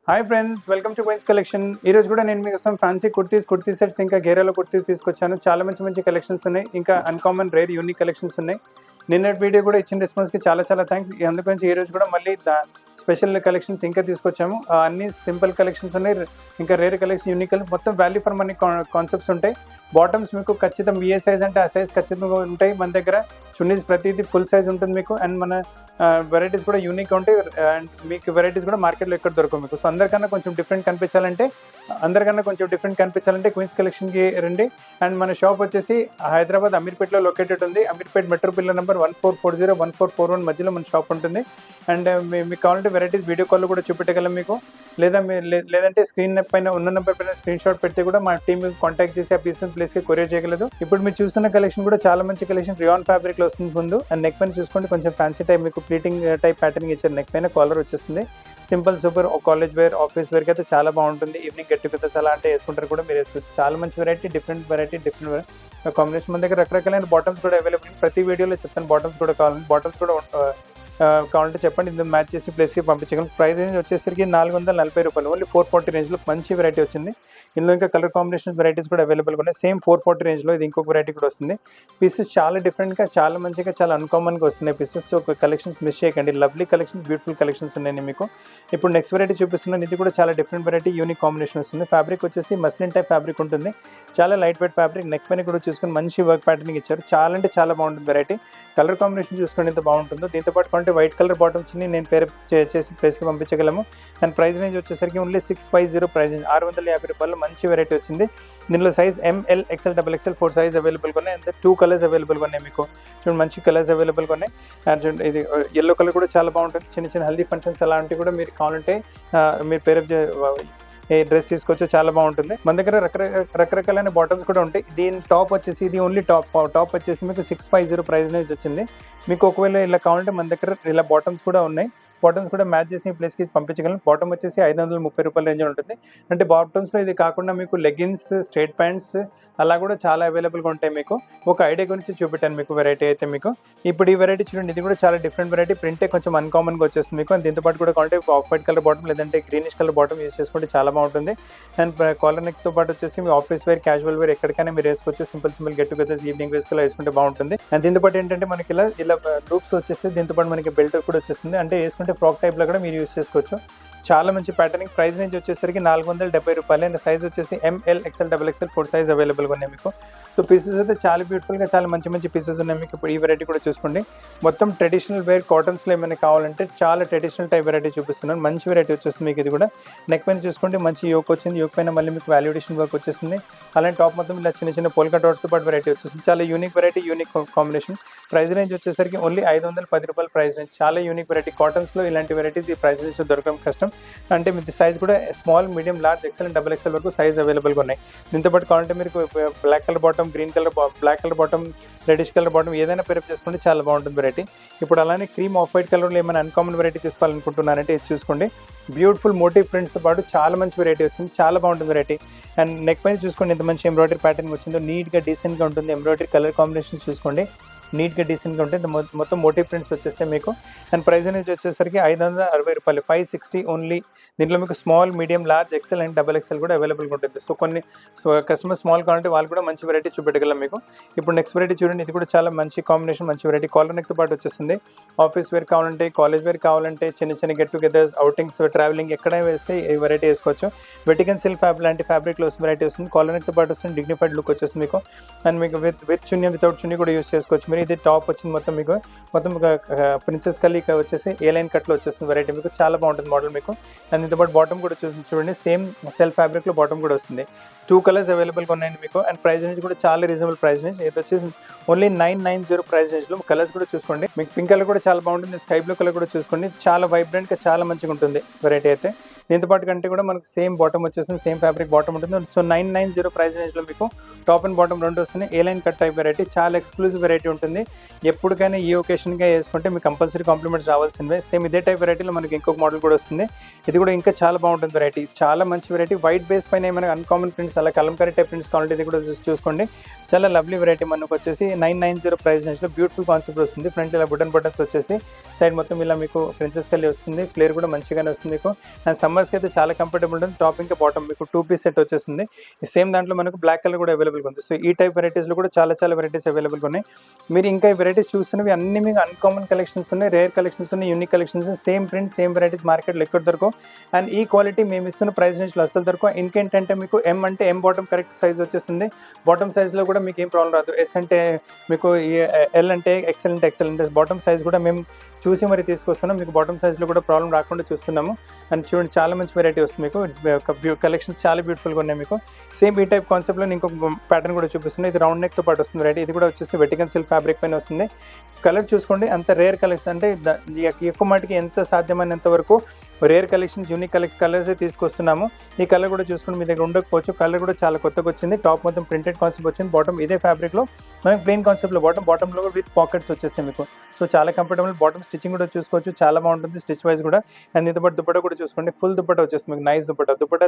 Hi friends, welcome to queens collection. ఈరోజు కూడా నేను మీకోసం ఫ్యాన్సీ కుర్తీ సెట్స్ ఇంకా గేరాలో కుర్తీస్ తీసుకొచ్చాను. చాలా మంచి కలెక్షన్స్ ఉన్నాయి. ఇంకా అన్కామన్ రేర్ యూనిక్ కలెక్షన్స్ ఉన్నాయి. నిన్నటి వీడియో కూడా ఇచ్చిన రెస్పాన్స్కి చాలా థ్యాంక్స్. అందుకని ఈరోజు కూడా మళ్ళీ స్పెషల్ కలెక్షన్స్ ఇంకా తీసుకొచ్చాము. అన్ని సింపుల్ కలెక్షన్స్ ఉన్నాయి, ఇంకా రేర్ కలెక్షన్ యూనిక్ మొత్తం వాల్యూ ఫర్ మనీ కాన్సెప్ట్స్ ఉంటాయి. బాటమ్స్ మీకు ఖచ్చితంగా ఏ సైజ్ అంటే ఆ సైజ్ ఖచ్చితంగా ఉంటాయి మన దగ్గర. చున్నీస్ ప్రతిదీ ఫుల్ సైజ్ ఉంటుంది మీకు. అండ్ మన వెరైటీస్ కూడా యూనిక్గా ఉంటాయి. అండ్ మీకు వెరైటీస్ కూడా మార్కెట్లో ఎక్కడ దొరకవు మీకు. సో అందరికన్నా కొంచెం డిఫరెంట్ కనిపించాలంటే క్వీన్స్ కలెక్షన్కి రండి. అండ్ మన షాప్ వచ్చేసి హైదరాబాద్ అమీర్పేట్లో లొకేటెడ్ ఉంది. అమీర్పేట్ మెట్రో పిల్లర్ నెంబర్ 1440 1441 మధ్యలో మన షాప్ ఉంటుంది. అండ్ మీకు కావాలంటే వెరైటీస్ వీడియో కాల్ కూడా చూపెట్టగలం మీకు. లేదంటే స్క్రీన్ పైన ఉన్న నెంబర్ పైన స్క్రీన్ షాట్ పెడితే కూడా మా టీమ్ కాంటాక్ట్ చేసి ఆ పీసెస్ ప్లేస్కి కొరియర్ చేయగలదు. ఇప్పుడు మీరు చూస్తున్న కలెక్షన్ కూడా చాలా మంచి కలెక్షన్. రియాన్ ఫ్యాబ్రిక్ లో వస్తుంది ముందు. అండ్ నెక్ పైన చూసుకోండి, కొంచెం ఫ్యాన్సీ టైప్ మీకు ప్లీటింగ్ టైప్ ప్యాటర్న్ ఇచ్చారు. నెక్ పైన కాలర్ వచ్చేస్తుంది. Simple super college wear, office వేర్కి అయితే చాలా బాగుంటుంది. ఈవినింగ్ గట్టి పెద్దస్ అలా అంటే వేసుకుంటారు కూడా మీరు వేసుకోవచ్చు. చాలా మంచి వెరైటీ, డిఫరెంట్ కాంబినేషన్. మన దగ్గర రకరకాలైన బాటమ్స్ కూడా అవైలబుల్. ప్రతి వీడియోలో చెప్తాను బాటమ్స్ కూడా కావాలంటే. బాటమ్స్ కూడా కావాలంటే చెప్పండి, ఇందులో మ్యాచ్ చేసి ప్లేస్కి పంపించగలం. ప్రైస్ రేంజ్ వచ్చేసరికి 440 రూపాయలు. ఓన్లీ 440 రేంజ్లో మంచి వెరైటీ వచ్చింది. ఇందులో ఇంకా కలర్ కాంబినేషన్ వెరైటీస్ కూడా అవైలబుల్గా ఉన్నాయి. సేమ్ 440 రేంజ్లో ఇది ఇంకొక వెరైటీ కూడా వస్తుంది. పీసెస్ చాలా డిఫరెంట్గా, చాలా మంచిగా, చాలా అన్కామన్గా వస్తున్నాయి పీసెస్. ఒక కలెక్షన్స్ మిస్ చేయకండి. లవ్లీ కలెక్షన్స్, బ్యూటిఫుల్ కలెక్షన్స్ ఉన్నాయి మీకు. ఇప్పుడు నెక్స్ట్ వెరైటీ చూపిస్తున్నాను. ఇది కూడా చాలా డిఫరెంట్ వెరైటీ, యూనిక్ కాంబినేషన్ వస్తుంది. ఫ్యాబ్రిక్ వచ్చేసి మస్లిన్ టైప్ ఫ్యాబ్రిక్ ఉంటుంది. చాలా లైట్ వెయిట్ ఫ్యాబ్రిక్. నెక్ పైన కూడా చూసుకొని మంచి వర్క్ ప్యాటర్నింగ్ ఇచ్చారు. చాలా అంటే చాలా బాగుంటుంది వెరైటీ. కలర్ కాంబినేషన్ చూసుకోండి ఎంత బాగుంటుందో. దీంతో పాటు అంటే వైట్ కలర్ బాటమ్ చిన్ని నేను పేరు చేసి ప్రైస్కి పంపించగలము. అండ్ ప్రైస్ రేంజ్ వచ్చేసరికి ఓన్లీ 650 ప్రైస్ రేంజ్, 650 రూపాయలు. మంచి వెరైటీ వచ్చింది. దీనిలో size ML, XL, XXL 4 size అవైలబుల్గా ఉన్నాయి. అండ్ 2 కలర్స్ అవైలబుల్గా ఉన్నాయి మీకు. చూడండి మంచి కలర్స్ అవైలబుల్గా ఉన్నాయి. అండ్ ఇది ఎల్లో కలర్ కూడా చాలా బాగుంటుంది. చిన్న హెల్దీ ఫంక్షన్స్ అలాంటివి కూడా మీరు కావాలంటే మీరు పేరు ఏ డ్రెస్ తీసుకోవచ్చు, చాలా బాగుంటుంది. మన దగ్గర రకరకాలైన బాటమ్స్ కూడా ఉంటాయి. దీని టాప్ వచ్చేసి ఇది ఓన్లీ టాప్ వచ్చేసి మీకు 650 ప్రైస్ రేంజ్ వచ్చింది మీకు. ఒకవేళ ఇలా కావాలంటే మన దగ్గర ఇలా బాటమ్స్ కూడా ఉన్నాయి. బాటమ్స్ కూడా మ్యాచ్ చేసి ప్లేస్కి పంపించగలం. బాటమ్ వచ్చేసి 530 రూపాయల రేంజ్ ఉంటుంది. అంటే బాటమ్స్లో ఇది కాకుండా మీకు లెగిన్స్, స్ట్రైట్ ప్యాంట్స్ అలా కూడా చాలా అవైలబుల్గా ఉంటాయి మీకు. ఒక ఐడియా గురించి చూపెట్టాను మీకు వెరైటీ అయితే మీకు. ఇప్పుడు ఈ వెరైటీ చూడండి, ఇది కూడా చాలా డిఫరెంట్ వెరైటీ. ప్రింటే కొంచెం అన్కామన్గా వచ్చేస్తుంది మీకు. దీంతో పాటు కూడా కావాలంటే ఆఫ్ వైట్ కలర్ బాటమ్ లేదంటే గ్రీనిష్ కలర్ బాటమ్ యూస్ చేసుకుంటే చాలా బాగుంటుంది. అండ్ కాలర్ నెక్తో పాటు వచ్చేసి మీ ఆఫీస్ వేర్, క్యాజువల్ వేర్ ఎక్కడికైనా మీరు వేసుకోవచ్చు. సింపుల్ గెట్ టుగెదర్స్, ఈవినింగ్ వేసుకుని వేసుకుంటే బాగుంటుంది. అండ్ దీంతో పాటు ఏంటంటే మనకి ఇలా లూప్స్ వచ్చేసి దీంతో పాటు మనకి బెల్ట్ కూడా వచ్చేస్తుంది. అంటే వేసుకుంటే ఫ్రాక్ టైప్లో కూడా మీరు యూస్ చేసుకోవచ్చు. చాలా మంచి ప్యాటర్నింగ్. ప్రైస్ రేంజ్ వచ్చేసరికి 470 రూపాయలు. అండ్ సైజ్ వచ్చేసి ML, XL, XXL 4 సైజ్ అవైలబుల్గా ఉన్నాయి మీకు. సో పీసెస్ అయితే చాలా బ్యూటిఫుల్గా, చాలా మంచి పీసెస్ ఉన్నాయి మీకు. ఇప్పుడు ఈ వెరైటీ కూడా చూసుకోండి. మొత్తం ట్రెడిషనల్ వేర్ కాటన్స్లో ఏమైనా కావాలంటే చాలా ట్రెడిషనల్ టైప్ వెరైటీ చూపిస్తున్నాను. మంచి వెరైటీ వచ్చేస్తుంది మీకు. ఇది కూడా నెక్ పైన చూసుకోండి మంచి యోక్ వచ్చింది. యోక్ పైన మళ్ళీ మీకు వాల్యుడేషన్ వర్క్ వచ్చేసింది. అలాంటి టాప్ మొత్తం ఇలా చిన్న పోల్కా డాట్స్తో పాటు వెరైటీ వచ్చేసింది. చాలా unique variety, unique combination. Price range వచ్చేసరికి ఓన్లీ 510 రూపాయలు ప్రైస్ రేంజ్. చాలా యూనిక్ వెరైటీ. కాటన్స్లో ఇలాంటి వెరైటీస్ ఈ ప్రైస్ రేంజ్ దొరకడం కష్టం. అంటే మీ సైజ్ కూడా small, medium, large, XL and XXL వరకు సైజ్ అవైలబుల్గా ఉన్నాయి. దీంతో పాటు కావాలంటే మీరు black colour bottom, green colour, black colour bottom, reddish colour bottom ఏదైనా పేరప్ చేసుకుంటే చాలా బాగుంటుంది వెరైటీ. ఇప్పుడు అలానే క్రీమ్, ఆఫ్ వైట్ కలర్లో ఏమైనా అన్కామన్ వెరైటీ తీసుకోవాలనుకుంటున్నారంటే ఇది చూసుకోండి. బ్యూటిఫుల్ మోటివ్ ప్రింట్స్తో పాటు చాలా మంచి వెరైటీ వచ్చింది. చాలా బాగుంటుంది వెరైటీ. అండ్ నెక్ పైన చూసుకోండి ఎంత మంచి ఎంబ్రాయిడరీ ప్యాటర్న్ వచ్చిందో. నీట్గా డీసెంట్గా ఉంటుంది. ఎంబ్రాయిడరీ కలర్ కాంబినేషన్స్ చూసుకోండి, నీట్గా డీసెంట్గా ఉంటుంది. మొత్తం మోటివ్ ప్రింట్స్ వచ్చేస్తే మీకు. అండ్ ప్రైస్ అనేది వచ్చేసరికి 560 రూపాయలు, 560 ఓన్లీ. దీంట్లో మీకు small, medium, large, XL and XXL కూడా అవైలబుల్గా ఉంటుంది. సో కస్టమర్ స్మాల్ కావాలంటే వాళ్ళు కూడా మంచి వెరైటీ చూపెట్టగలం మీకు. ఇప్పుడు నెక్స్ట్ వెరైటీ చూడండి. ఇది కూడా చాలా మంచి కాంబినేషన్, మంచి వెరైటీ. కాలర్ నెక్తో పాటు వచ్చేస్తుంది. ఆఫీస్ వేర్ కావాలంటే, కాలేజ్ వేర్ కావాలంటే, చిన్న గెట్ టుగెదర్స్, అవుటింగ్స్, ట్రావెలింగ్ ఎక్కడ వేస్తే ఈ వెరైటీ వేసుకోవచ్చు. వెటికన్ సిల్క్ లాంటి ఫ్యాబ్రిక్లో వస్తుంది వెరైటీ వస్తుంది. కాలర్ నెక్తో పాటు వస్తుంది. డిగ్నిఫైడ్ లుక్ వచ్చేస్తుంది మీకు. అండ్ మీకు విత్ చున్నీ, వితౌట్ చున్నీ కూడా యూస్ చేసుకోవచ్చు మీరు. ఇది టాప్ వచ్చింది మొత్తం ప్రిన్సెస్ కలీ వచ్చేసి ఏ లైన్ కట్లో వచ్చేస్తుంది వెరైటీ మీకు. చాలా బాగుంటుంది మోడల్ మీకు. అండ్ దీంతో పాటు బాటమ్ కూడా చూడండి, సేమ్ సెల్ఫ్ ఫ్యాబ్రిక్లో బాటమ్ కూడా వస్తుంది. 2 కలర్స్ అవైలబుల్గా ఉన్నాయండి మీకు. అండ్ ప్రైస్ రేంజ్ కూడా చాలా రీజనబుల్ ప్రైస్ రేంజ్. ఇది వచ్చేసి ఓన్లీ 990 ప్రైస్ రేంజ్లో. కలర్స్ కూడా చూసుకోండి. మీకు పింక్ కలర్ కూడా చాలా బాగుంటుంది. స్కై బ్లూ కలర్ కూడా చూసుకోండి. చాలా వైబ్రెంట్గా, చాలా మంచిగా ఉంటుంది వెరైటీ అయితే. దీంతో పాటు కంటే కూడా మనకు సేమ్ బాటమ్ వచ్చేసింది, సేమ్ ఫ్యాబ్రిక్ బాటమ్ ఉంటుంది. సో 990 ప్రైస్ రేంజ్లో మీకు టాప్ అండ్ బాటమ్ రెండు వస్తున్నాయి. ఏ లైన్ కట్ టైప్ వెరైటీ, చాలా ఎక్స్క్లూజివ్ వెరైటీ ఉంటుంది. ఎప్పటికైనా ఈ ఒకేషన్గా వేసుకుంటే మీకు కంపల్సరీ కాంప్లిమెంట్స్ రావాల్సిందే. సేమ్ ఇదే టైప్ వెరైటీలో మనకి ఇంకొక మోడల్ కూడా వస్తుంది. ఇది కూడా ఇంకా చాలా బాగుంటుంది వెరైటీ. చాలా మంచి వెరైటీ. వైట్ బేస్ పైన ఏమైనా అన్కామన్ ప్రింట్స్, అలా కలంకారీ టైప్ ప్రింట్స్ కావాలంటే ఇది కూడా చూసుకోండి. చాలా లవ్లీ వెరైటీ. మనకు వచ్చేసి 990 ప్రైస్ రేంజ్లో బ్యూటిఫుల్ కాన్సెప్ట్ వస్తుంది. ఫ్రంట్ ఇలా బటన్స్ వచ్చేసి, సైడ్ మొత్తం ఇలా మీకు ప్రిన్సెస్ కలీ వస్తుంది. ఫ్లేర్ కూడా మంచిగానే వస్తుంది మీకు. అండ్ సమ్మర్స్కి అయితే చాలా కంఫర్టబుల్ ఉంటుంది. టాప్ ఇంకా బాటమ్ మీకు 2 పీస్ సెట్ వచ్చేస్తుంది. సేమ్ దాంట్లో మనకు బ్లాక్ కలర్ కూడా అవైలబుల్గా ఉంది. సో ఈ టైప్ వెరైటీస్లో కూడా చాలా వెరైటీస్ అవైలబుల్గా ఉన్నాయి. మీరు ఇంకా ఈ వెరైటీస్ చూస్తున్నవి అన్ని మీకు అన్కామన్ కలెక్షన్స్ ఉన్నాయి, రేర్ కలెక్షన్స్ ఉన్నాయి, unique collections, same print same varieties మార్కెట్లో ఎక్కడ దొరకవు. అండ్ ఈ క్వాలిటీ మేము ఇస్తున్న ప్రైస్ రేంజ్లో అసలు దొరకవు. ఇంకేంటంటే మీకు ఎం అంటే ఎం బాటమ్ కరెక్ట్ సైజ్ వచ్చేస్తుంది. బాటమ్ సైజ్లో కూడా మీకు ఏం ప్రాబ్లం రాదు. ఎస్ అంటే మీకు, ఎల్ అంటే ఎక్సెల్ అంటే ఎక్సెల్ అంటే బాటమ్ సైజ్ కూడా మేము చూసి మరి తీసుకొస్తున్నాం. మీకు బాటమ్ సైజ్లో కూడా ప్రాబ్లం రాకుండా చూస్తున్నాము. అండ్ చూడండి చాలా మంచి వెరైటీ వస్తుంది మీకు. కలెక్షన్స్ చాలా బ్యూటిఫుల్గా ఉన్నాయి మీకు. సేమ్ ఈ టైప్ కాన్సెప్ట్లో ఇంకొక ప్యాటర్న్ కూడా చూపిస్తున్నాను. ఇది రౌండ్ నెక్తో పాటు వస్తుంది వెరైటీ. ఇది కూడా వచ్చేసి వెటికన్ సిల్క్ ఫ్యాబ్రిక్ పైన వస్తుంది. కలర్ చూసుకోండి, అంత రేర్ కలెక్షన్ అంటే ఎక్కువ మటుకి ఎంత సాధ్యమైనంత వరకు రేర్ కలెక్షన్స్, యూనిక్ కలర్స్ తీసుకొస్తున్నాము. ఈ కలర్ కూడా చూసుకోండి, మీ దగ్గర ఉండకపోవచ్చు. కలర్ కూడా చాలా కొత్తగా వచ్చింది. టాప్ మొత్తం ప్రింటెడ్ కాన్సెప్ట్ వచ్చింది. బాటమ్ ఇదే ఫ్యాబ్రిక్లో మనకి ప్లెయిన్ కాన్సెప్ట్లో బాటంలో విత్ పాకెట్స్ వచ్చేస్తాయి మీకు. సో చాలా కంఫర్టబుల్. బాటమ్ స్టిచ్చింగ్ కూడా చూసుకోవచ్చు, చాలా బాగుంటుంది స్టిచ్ వైజ్ కూడా. అండ్ దీంతో పాటు దుపట్టా కూడా చూసుకోండి, ఫుల్ దుపట్టా వచ్చేస్తుంది మీకు. నైస్ దుపట్టా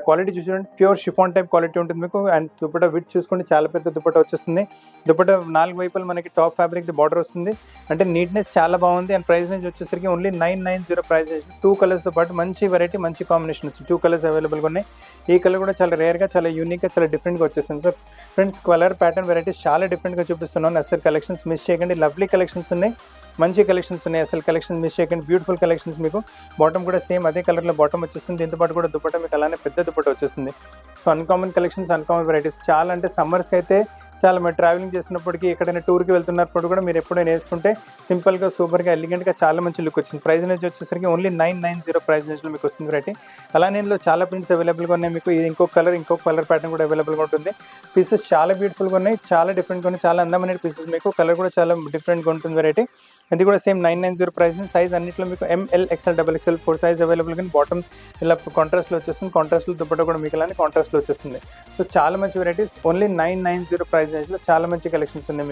క్వాలిటీ చూసుకోండి, ప్యూర్ షిఫాన్ టైప్ క్వాలిటీ ఉంటుంది మీకు. అండ్ దుపట్టా విత్ చూసుకోండి, చాలా పెద్ద దుపట్టా వచ్చేస్తుంది. దుపట్టా 4 వైపులు మనకి టాప్ ఫ్యాబ్రిక్ బార్డర్ వస్తుంది. అంటే నీట్నెస్ చాలా బాగుంది. అండ్ ప్రైస్ రేంజ్ వచ్చేసరికి ఓన్లీ 990 ప్రైస్ రేంజ్. 2 కలర్స్తో పాటు మంచి వెరైటీ, మంచి కాంబినేషన్ వచ్చింది. 2 కలర్స్ అవైలబుల్గా ఉన్నాయి. ఈ కలర్ కూడా చాలా రేర్గా, చాలా యూనిక్గా, చాలా డిఫరెంట్గా వచ్చేసింది. So friends, colour pattern varieties చాలా డిఫరెంట్గా చూపిస్తున్నాను. అసలు కలెక్షన్స్ మిస్ చేయకండి. లవ్లీ కలెక్షన్స్ ఉన్నాయి, మంచి కలెక్షన్స్ ఉన్నాయి. అసలు కలెక్షన్స్ మిస్ చేయకండి. బ్యూటిఫుల్ కలెక్షన్స్ మీకు. బాటమ్ కూడా సేమ్ అదే కలర్లో బాటమ్ వచ్చేస్తుంది. దీంతో పాటు కూడా దుపట్టా మీకు అలానే పెద్ద దుపట్టా వచ్చేస్తుంది. So uncommon collections, uncommon varieties చాలా. అంటే సమ్మర్స్కి అయితే చాలా మీరు ట్రావెలింగ్ చేసినప్పటికీ, ఎక్కడైనా టూర్కి వెళ్తున్నప్పుడు కూడా మీరు ఎప్పుడైనా వేసుకుంటే సింపుల్గా, సూపర్గా, ఎలిగెంట్గా చాలా మంచి లుక్ వచ్చింది. ప్రైస్ రేంజ్ వచ్చేసరికి ఓన్లీ 990 ప్రైస్ రేంజ్లో మీకు వస్తుంది వెరైటీ. అలానే ఇందులో చాలా ప్రింట్స్ అవైలబుల్గా ఉన్నాయి మీకు. ఇంకొక కలర్ ప్యాటర్న్ కూడా అవైలబుల్గా ఉంటుంది. పీసెస్ చాలా బ్యూటిఫుల్గా ఉన్నాయి, చాలా డిఫరెంట్గా ఉన్నాయి, చాలా అందమైన పీసెస్ మీకు. కలర్ కూడా చాలా డిఫరెంట్గా ఉంటుంది వెరైటీ. ఇది కూడా సేమ్ 990 ప్రైస్. సైజ్ అన్నింటిలో మీకు ML, XL, double XL 4 size available. కానీ బాటమ్ ఇలా కాంట్రాస్ట్లో వచ్చేస్తుంది. కాంట్రాస్ట్లో దుపట్టా కూడా మీకు ఇలానే కాంట్రాస్ట్లో వచ్చేస్తుంది. సో చాలా మంచి వెరైటీస్ ఓన్లీ 990 ప్రైస్ రేంజ్లో చాలా మంచి కలెక్షన్స్ ఉన్నాయి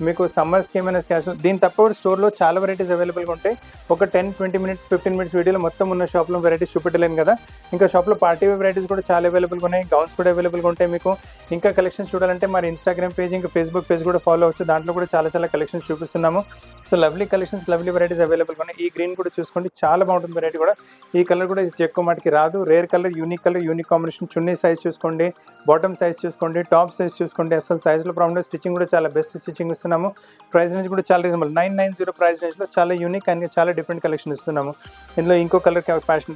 మీకు సమ్మర్స్కి ఏమైనా క్యాష్. దీని తప్ప స్టోర్లో చాలా వెరైటీస్ అవైలబుల్గా ఉంటాయి. ఒక 10-20 మినిట్స్ 15 మినిట్స్ వీడియోలో మొత్తం ఉన్న షాప్లో వెరైటీస్ చూపెట్టలేను కదా. ఇంకా షాప్లో పార్టీ వేర్ వెరైటీస్ కూడా చాలా అవైలబుల్గా ఉన్నాయి. గౌన్స్ కూడా అవైలబుల్గా ఉంటాయి మీకు. ఇంకా కలెక్షన్స్ చూడాలంటే మరి ఇన్స్టాగ్రామ్ పేజ్, ఇంకా ఫేస్బుక్ పేజ్ కూడా ఫాలో అవచ్చు. దాంట్లో కూడా చాలా కలెక్షన్స్ చూపిస్తున్నాము. So lovely collections, lovely varieties అవైలబుల్గా ఉన్నాయి. ఈ గ్రీన్ కూడా చూసుకోండి, చాలా బాగుంటుంది వెరైటీ కూడా. ఈ కలర్ కూడా ఎక్కువ మటుకి రాదు. Rare colour, unique combination. Chunni size చూసుకోండి, బాటమ్ సైజ్ చూసుకోండి, టాప్ సైజ్ చూసుకోండి. అసలు సైజ్లో ప్రాబ్లం. స్టిచ్చింగ్ కూడా చాలా బెస్ట్ స్టిచ్చింగ్ ఇస్తున్నాము. ప్రైస్ రేంజ్ కూడా చాలా రీజనబుల్. 990 ప్రైస్ రేంజ్లో చాలా యూనిక్ అండ్ చాలా డిఫరెంట్ కలెక్షన్ ఇస్తున్నాము. ఇందులో ఇంకో కలర్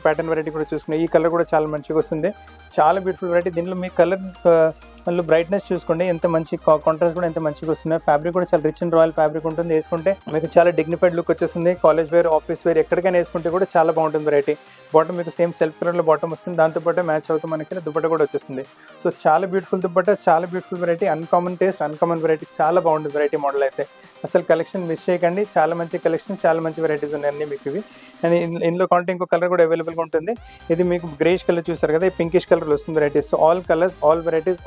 ప్యాటర్న్ వెరైటీ కూడా చూసుకున్నాం. ఈ కలర్ కూడా చాలా మంచిగా వస్తుంది, చాలా బ్యూటిఫుల్ వెరైటీ. దీనిలో మీ కలర్ మళ్ళీ బ్రైట్నెస్ చూసుకోండి, ఎంత మంచి కాంట్రాస్ట్ కూడా ఎంత మంచిగా వస్తుంది. ఫ్యాబ్రిక్ కూడా చాలా రిచ్ అండ్ రాయల్ ఫ్యాబ్రిక్ ఉంటుంది. వేసుకుంటే మీకు చాలా డిగ్నిఫైడ్ లుక్ వచ్చేస్తుంది. కాలేజ్ వేర్, ఆఫీస్ వేర్ ఎక్కడికైనా వేసుకుంటే కూడా చాలా బాగుంటుంది వెరైటీ. బాటమ్ మీకు సేమ్ సెల్ఫ్ కలర్లో బాటమ్ వస్తుంది. దాంతోపాటు మ్యాచ్ అవుతూ మనకి దుపట్టా కూడా వచ్చేస్తుంది. సో చాలా బ్యూటిఫుల్ దుపట్టా, చాలా beautiful variety. Uncommon taste, uncommon variety, చాలా బాగుంటుంది వెరైటీ మోడల్ అయితే. అసలు కలెక్షన్ మిస్ చేయకండి. చాలా మంచి కలెక్షన్స్, చాలా మంచి వెరైటీస్ ఉన్నాయి అన్నీ మీకు ఇవి. అండ్ ఇందులో కాంటే ఇంకో కలర్ కూడా అవైలబుల్గా ఉంటుంది. ఇది మీకు గ్రేష్ కలర్ చూసారు కదా, ఈ పింకిష్ కలర్ వస్తుంది varieties. All colours, all varieties,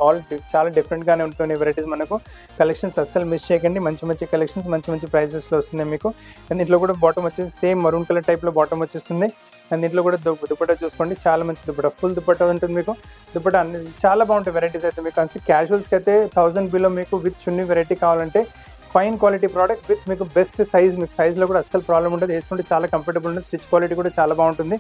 చాలా డిఫరెంట్గానే ఉంటుంది వెరైటీస్ మనకు. కలెక్షన్స్ అస్సలు మిస్ చేయకండి. మంచి కలెక్షన్స్, మంచి ప్రైజెస్లో వస్తున్నాయి మీకు. అండ్ దీంట్లో కూడా బాటమ్ వచ్చేసి సేమ్ మరూన్ కలర్ టైప్లో బాటమ్ వచ్చేస్తుంది. అండ్ దీంట్లో కూడా దుపట్టా చూసుకోండి, చాలా మంచి దుపట్టా, ఫుల్ దుపట్టా ఉంటుంది మీకు. దుపట్టా అన్ని చాలా బాగుంటాయి వెరైటీస్ అయితే మీకు. అంటే క్యాజువల్స్కి అయితే 1000 బిలో మీకు విత్ చున్నీ వెరైటీ కావాలంటే ఫైన్ క్వాలిటీ ప్రోడక్ట్ విత్ మీకు బెస్ట్ సైజ్. మీకు సైజ్లో కూడా అస్సలు ప్రాబ్లం ఉంటుంది, వేసుకుంటే చాలా కంఫర్టబుల్ ఉంటుంది. స్టిచ్ క్వాలిటీ కూడా చాలా బాగుంటుంది.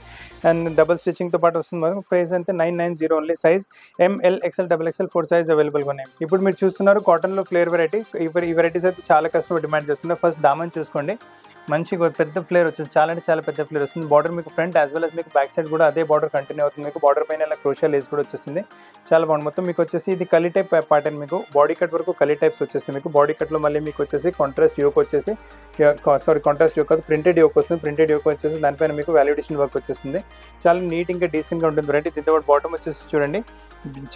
అండ్ డబుల్ స్టిచ్చింగ్తో పాటు వస్తుంది. మనకు ప్రైస్ అంతే 990 only. Size ML, XL, double XL 4 size అవైలబుల్గా ఉన్నాయి. ఇప్పుడు మీరు చూస్తున్నారు కాటన్లో ఫ్లేర్ వెరైటీ. ఈ వెరైటీస్ అయితే చాలా కస్టమర్ డిమాండ్ చేస్తున్నారు. ఫస్ట్ దామన్ చూసుకోండి, మంచిగా పెద్ద ఫ్లేర్ వచ్చింది, చాలా అంటే చాలా పెద్ద ఫ్లేర్ వస్తుంది. బార్డర్ మీకు ఫ్రంట్ యాజ్ వెల్ as మీకు బ్యాక్ సైడ్ కూడా అదే బార్డర్ కంటిన్యూ అవుతుంది. మీకు బార్డర్ పైన ఇలా క్రోషియా లేస్ కూడా వచ్చేసింది, చాలా బాగుంది. మొత్తం మీకు వచ్చేసి ఇది కలీ టైప్ ప్యాటర్న్. మీకు బాడీ కట్ వరకు కలీ టైప్స్ వచ్చేసి మీకు బాడీ కట్లో మళ్ళీ మీకు వచ్చేసి కాంట్రాస్ట్ యోక్ వచ్చేసి, కాంట్రాస్ట్ యోక్ కాదు, ప్రింటెడ్ యోక్ వస్తుంది. ప్రింటెడ్ యోక్ వచ్చేసి దానిపైన మీకు వాల్యుడేషన్ వర్క్ వచ్చేస్తుంది. చాలా నీట్ ఇంకా డీసెంట్గా ఉంటుంది వెరైటీ. దీంతో పాటు బాటమ్ వచ్చేసి చూడండి,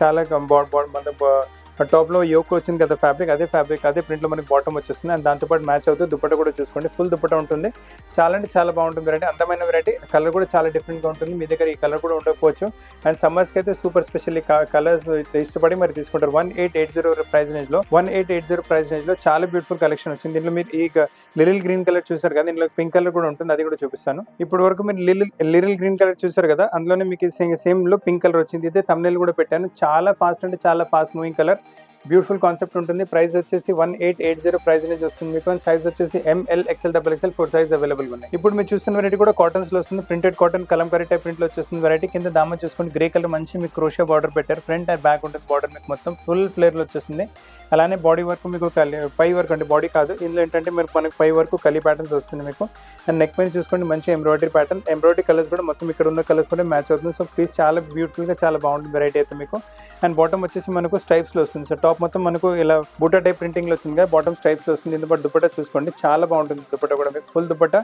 చాలా టాప్లో యోక్ వచ్చింది కదా ఫ్యాబ్రిక్, అదే ప్రింట్లో మనకి బాటమ్ వచ్చేస్తుంది. అండ్ దాంతోపాటు మ్యాచ్ అవుతుంది. దుపట్టా కూడా చూసుకోండి, ఫుల్ దుపట్టా ఉంటుంది. చాలా అంటే చాలా బాగుంటుంది వెరైటీ, అందమైన వెరైటీ. కలర్ కూడా చాలా డిఫరెంట్గా ఉంటుంది. మీ దగ్గర ఈ కలర్ కూడా ఉండకపోవచ్చు. అండ్ సమ్మర్స్కి అయితే సూపర్ స్పెషల్ కలర్స్ ఇష్టపడి మరి తీసుకుంటారు. 1880 ప్రైస్ రేంజ్లో చాలా బ్యూటిఫుల్ కలెక్షన్ వచ్చింది. దీంట్లో మీరు ఈ లిరిల్ గ్రీన్ కలర్ చూసారు కదా, దీంట్లో పింక్ కలర్ కూడా ఉంటుంది, అది కూడా చూపిస్తాను. ఇప్పుడు వరకు మీరు లిరిల్ గ్రీన్ కలర్ చూసారు కదా, అందులోనే మీకు సేమ్ లో పింక్ కలర్ వచ్చింది. ఇదే థంబ్నెయిల్ కూడా పెట్టాను. చాలా ఫాస్ట్ అంటే చాలా fast moving colour. Beautiful concept ఉంటుంది. ప్రైస్ వచ్చేసి 1880 ప్రైస్ నుంచి వస్తుంది మీకు. అండ్ సైజ్ వచ్చేసి ML XL XXL 4 size available ఉన్నాయి. ఇప్పుడు మీరు చూస్తున్న వెరైటీ కూడా కాటన్స్ లో వస్తుంది. Printed cotton Kalamkari type print లో వచ్చేస్తుంది వెరైటీ. కింద దామన్ చూసుకోండి గ్రే కలర్ మంచి మీకు క్రోషియా బార్డర్ పెట్టారు. ఫ్రంట్ అండ్ బ్యాక్ ఉంటుంది బార్డర్ మీకు మొత్తం ఫుల్ ఫ్లేర్ లో వచ్చేస్తుంది. అలానే బాడీ వర్క్ మీకు పై వర్క్ అంటే బాడీ కాదు, ఇందులో ఏంటంటే మీరు మనకి పై వరకు కలీ ప్యాటర్న్స్ వస్తుంది మీకు. అండ్ నెక్ పైన చూసుకోండి మంచి ఎంబ్రాయిడరీ ప్యాటర్న్, ఎంబ్రాయిడరీ కలర్స్ కూడా మొత్తం ఇక్కడ ఉన్న కలర్స్ కూడా మ్యాచ్ అవుతుంది. సో పీస్ చాలా బ్యూటిఫుల్ గా చాలా బాగుంటుంది వెరైటీ అయితే మీకు. అండ్ బాటమ్ వచ్చేసి మనకు స్ట్రైప్స్ లో వస్తుంది. సో టాప్ మొత్తం మనకు ఇలా బూటా టైప్ ప్రింటింగ్ లో వచ్చింది కదా, బాటమ్ స్ట్రైప్స్ లో వస్తుంది. దీంతో పాటు దుపట్టా చూసుకోండి చాలా బాగుంటుంది. దుపట్టా కూడా మీకు full dupatta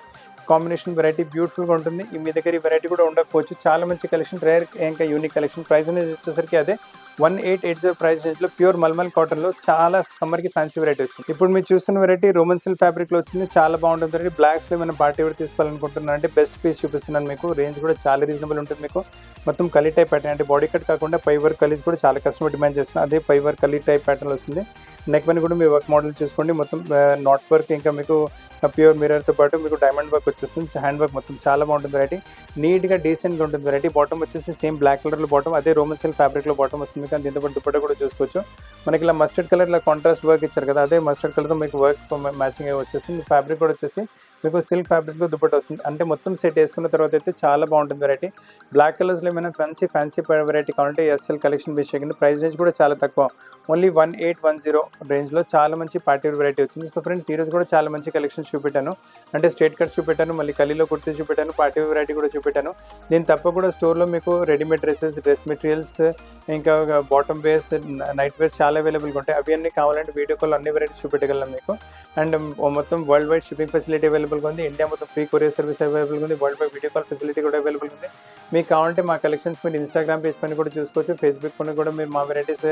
combination variety beautiful గా ఉంటుంది. మీ దగ్గర ఈ వెరైటీ కూడా ఉండకపోవచ్చు. చాలా మంచి కలెక్షన్, రేర్ ఇంకా యూనిక్ కలెక్షన్. ప్రైస్ అనేది వచ్చేసరికి అదే 1880 ప్రైస్ రేంజ్ లో ప్యూర్ మల్మల్ కాటన్ లో చాలా సమ్మర్ కి ఫ్యాన్సీ వెరైటీ వచ్చింది. ఇప్పుడు మీరు చూస్తున్న వెరైటీ రోమన్ సిల్క్ ఫ్యాబ్రిక్ లో వచ్చింది. చాలా బాగుంటుంది వెరైటీ. బ్లాక్స్ లో ఏమైనా పార్టీ వేర్ తీసుకోవాలనుకుంటున్నాను అంటే బెస్ట్ పీస్ చూపిస్తున్నాను మీకు. రేంజ్ కూడా చాలా రీజనబుల్ ఉంటుంది మీకు. మొత్తం కలీ టైప్ ప్యాటర్న్ అంటే బాడీ కట్ కాకుండా పై వర్క్ కలీస్ కూడా చాలా కస్టమర్ డిమాండ్ చేస్తున్నారు. అదే పై వర్క్ కలీ టైప్ ప్యాటర్న్ వస్తుంది. నెక్ పైన కూడా మీ వర్క్ మోడల్ చూసుకోండి మొత్తం నాట్ వర్క్ ఇంకా మీకు ప్యూర్ మిర్రర్ తో పాటు మీకు డైమండ్ వర్క్ వచ్చేస్తుంది. హ్యాండ్ వర్క్ మొత్తం చాలా బాగుంటుంది వెరైటీ. నీట్ గా డీసెంట్ గా ఉంటుంది వెరైటీ. బాటమ్ వచ్చేసి సేమ్ బ్లాక్ కలర్ లో బాటమ్, అదే రోమన్ సిల్క్ ఫ్యాబ్రిక్ లో బాటమ్ వస్తుంది. కానీ దీంతో పాటు దుపట్టా కూడా చూసుకోవచ్చు. మనకి ఇలా మస్టర్డ్ కలర్ ఇలా కాంట్రాస్ట్ వర్క్ ఇచ్చారు కదా, అదే మస్టర్డ్ కలర్ తో మీకు వర్క్ మ్యాచింగ్ అయ్యి వచ్చేసింది. ఫ్యాబ్రిక్ కూడా వచ్చేసి మీకు సిల్క్ ఫ్యాబ్రిక్ లో దుపట్టా వస్తుంది. అంటే మొత్తం సెట్ వేసుకున్న తర్వాత అయితే చాలా బాగుంటుంది వెరైటీ. బ్లాక్ కలర్స్ లో ఏమైనా ఫ్యాన్సీ వెరైటీ కావాలంటే ఎస్ఎల్ కలెక్షన్ బేస్ చేయండి. ప్రైస్ రేంజ్ కూడా చాలా తక్కువ, ఓన్లీ 1810 రేంజ్ లో చాలా మంచి పార్టీ వేర్ వెరైటీ వచ్చింది. సో ఫ్రెండ్స్ ఈ రోజు కూడా చాలా మంచి కలెక్షన్స్ చూపెట్టాను. అంటే స్ట్రేట్ కట్స్ చూపెట్టాను, మళ్ళీ కలీలో కుర్తీ చూపెట్టాను, పార్టీ వేర్ వెరైటీ కూడా చూపెట్టాను. దీని తప్ప కూడా స్టోర్లో మీకు రెడీమేడ్ డ్రెస్సెస్, డ్రెస్ మెటీరియల్స్, ఇంకా బాటమ్ వేర్స్, నైట్ వేర్స్ చాలా అవైలబుల్గా ఉంటాయి. అవి అన్ని కావాలంటే వీడియో కాల్ అన్ని వెరైటీస్ చూపెట్టగలను మీకు. అండ్ మొత్తం వరల్డ్ వైడ్ షిప్పింగ్ ఫెసిలిటీ అవైలబుల్గా ఉంది. ఇండియా మొత్తం ఫ్రీ కొరియర్ సర్వీస్ అవైలబుల్గా ఉంది. World wide video call facility కూడా అవైలబుల్ ఉంది. మీకు కావాలంటే మా కలెక్షన్స్ మీరు ఇన్స్టాగ్రామ్ పేజ్ పైన కూడా చూసుకోవచ్చు. ఫేస్బుక్ పైన కూడా మేము మా వెరైటీస్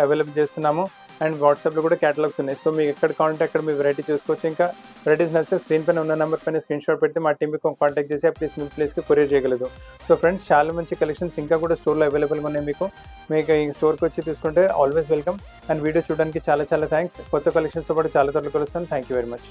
అవైలబుల్ చేస్తున్నాము. అండ్ వాట్సాప్లో కూడా క్యాటలాగ్స్ ఉన్నాయి. సో మీకు ఎక్కడ కావాలంటే అక్కడ మీ వెరైటీ చూసుకోవచ్చు. ఇంకా వెరైటీస్ నచ్చితే స్క్రీన్ పైన ఉన్న నెంబర్ పైన స్క్రీన్ షాట్ పెడితే మా టీమ్ మీకు కాంటాక్ట్ చేసి ఆ ప్లేస్ మీ ప్లేస్కి కొరియర్ చేయగలదు. సో ఫ్రెండ్స్ చాలా మంచి కలెక్షన్స్ ఇంకా కూడా స్టోర్లో అవైలబుల్గా ఉన్నాయి మీకు. మీకు ఈ స్టోర్కి వచ్చి తీసుకుంటే ఆల్వేస్ వెల్కమ్. అండ్ వీడియో చూడడానికి చాలా థ్యాంక్స్. కొత్త కలెక్షన్స్తో పాటు చాలా త్వరలో కలుస్తాను. Thank you very much.